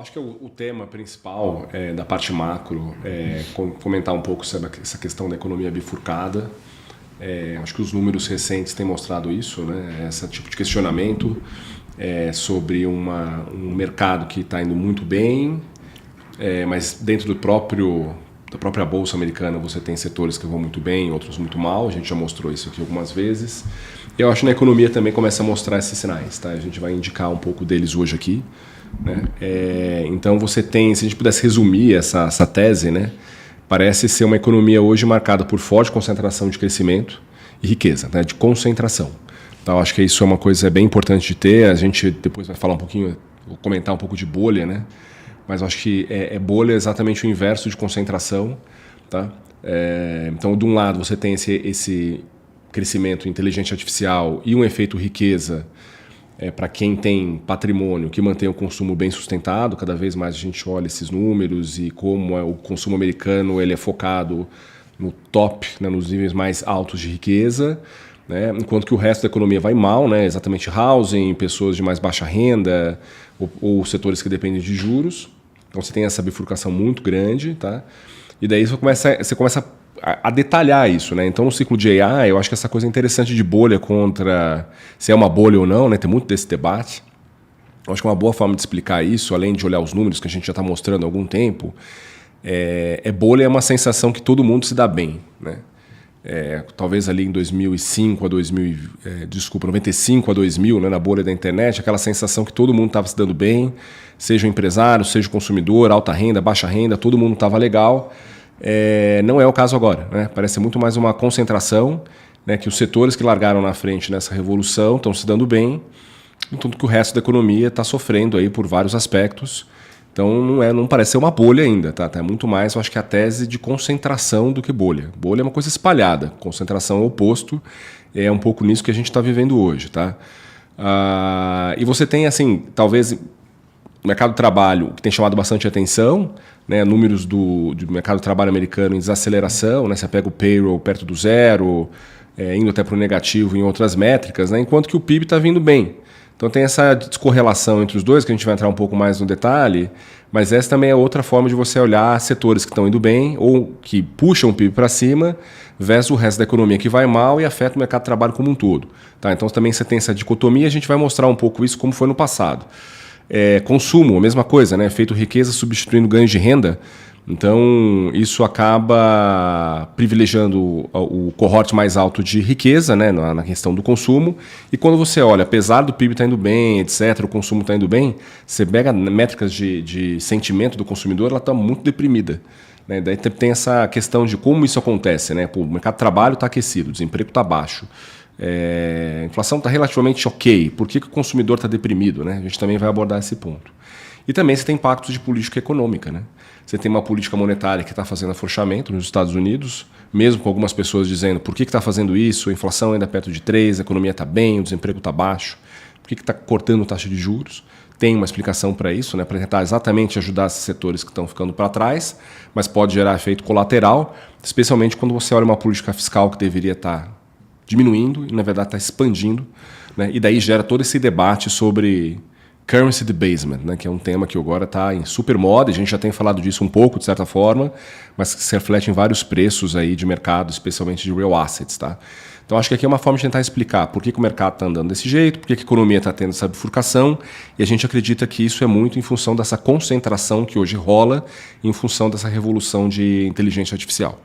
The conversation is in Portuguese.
acho que o tema principal da parte macro é comentar um pouco sobre essa questão da economia bifurcada. Acho que os números recentes têm mostrado isso, né? Esse tipo de questionamento sobre um mercado que está indo muito bem, mas dentro da própria bolsa americana você tem setores que vão muito bem, outros muito mal. A gente já mostrou isso aqui algumas vezes. Eu acho que na economia também começa a mostrar esses sinais, tá? A gente vai indicar um pouco deles hoje aqui, né? Então você tem, se a gente pudesse resumir essa tese, né? Parece ser uma economia hoje marcada por forte concentração de crescimento e riqueza, né? De concentração. Então acho que isso é uma coisa bem importante de ter. A gente depois vai falar um pouquinho, vou comentar um pouco de bolha, né? Mas acho que bolha é exatamente o inverso de concentração, tá? Então, de um lado, você tem esse crescimento inteligente artificial e um efeito riqueza para quem tem patrimônio que mantém o consumo bem sustentado. Cada vez mais a gente olha esses números e como o consumo americano ele é focado no top, né, nos níveis mais altos de riqueza, né, enquanto que o resto da economia vai mal, né, exatamente housing, pessoas de mais baixa renda ou setores que dependem de juros. Então você tem essa bifurcação muito grande, tá? E daí você começa a detalhar isso, né? Então, no ciclo de AI, eu acho que essa coisa interessante de bolha contra se é uma bolha ou não, né? Tem muito desse debate. Eu acho que uma boa forma de explicar isso, além de olhar os números que a gente já está mostrando há algum tempo, bolha é uma sensação que todo mundo se dá bem, né? Talvez ali em 95 a 2000, né, na bolha da internet, aquela sensação que todo mundo estava se dando bem, seja o empresário, seja o consumidor, alta renda, baixa renda, todo mundo estava legal. Não é o caso agora, né? Parece muito mais uma concentração, né, que os setores que largaram na frente nessa revolução estão se dando bem, enquanto que o resto da economia está sofrendo aí por vários aspectos. Então não parece ser uma bolha ainda, tá? É muito mais, eu acho que a tese de concentração do que bolha. Bolha é uma coisa espalhada, concentração é o oposto, é um pouco nisso que a gente está vivendo hoje, tá? E você tem, assim, talvez o mercado de trabalho que tem chamado bastante atenção, né? Números do mercado de trabalho americano em desaceleração, né? Você pega o payroll perto do zero, indo até para o negativo em outras métricas, né? Enquanto que o PIB está vindo bem. Então tem essa descorrelação entre os dois, que a gente vai entrar um pouco mais no detalhe, mas essa também é outra forma de você olhar setores que estão indo bem ou que puxam o PIB para cima versus o resto da economia que vai mal e afeta o mercado de trabalho como um todo. Tá? Então também você tem essa dicotomia, a gente vai mostrar um pouco isso como foi no passado. Consumo, a mesma coisa, né? Feito riqueza substituindo ganhos de renda. Então, isso acaba privilegiando o cohorte mais alto de riqueza, né, na questão do consumo. E quando você olha, apesar do PIB estar indo bem, etc., o consumo está indo bem, você pega métricas de sentimento do consumidor, ela está muito deprimida. Né? Daí tem essa questão de como isso acontece. Né? O mercado de trabalho está aquecido, o desemprego está baixo. A inflação está relativamente ok. Por que o consumidor está deprimido? Né? A gente também vai abordar esse ponto. E também você tem impactos de política econômica, né? Você tem uma política monetária que está fazendo afrouxamento nos Estados Unidos, mesmo com algumas pessoas dizendo por que está fazendo isso, a inflação ainda é perto de 3, a economia está bem, o desemprego está baixo, por que está cortando taxa de juros? Tem uma explicação para isso, né? Para tentar exatamente ajudar esses setores que estão ficando para trás, mas pode gerar efeito colateral, especialmente quando você olha uma política fiscal que deveria estar diminuindo e, na verdade, está expandindo, né? E daí gera todo esse debate sobre currency debasement, né, que é um tema que agora está em super moda, a gente já tem falado disso um pouco, de certa forma, mas que se reflete em vários preços aí de mercado, especialmente de real assets. Tá? Então acho que aqui é uma forma de tentar explicar por que o mercado está andando desse jeito, por que a economia está tendo essa bifurcação, e a gente acredita que isso é muito em função dessa concentração que hoje rola, em função dessa revolução de inteligência artificial.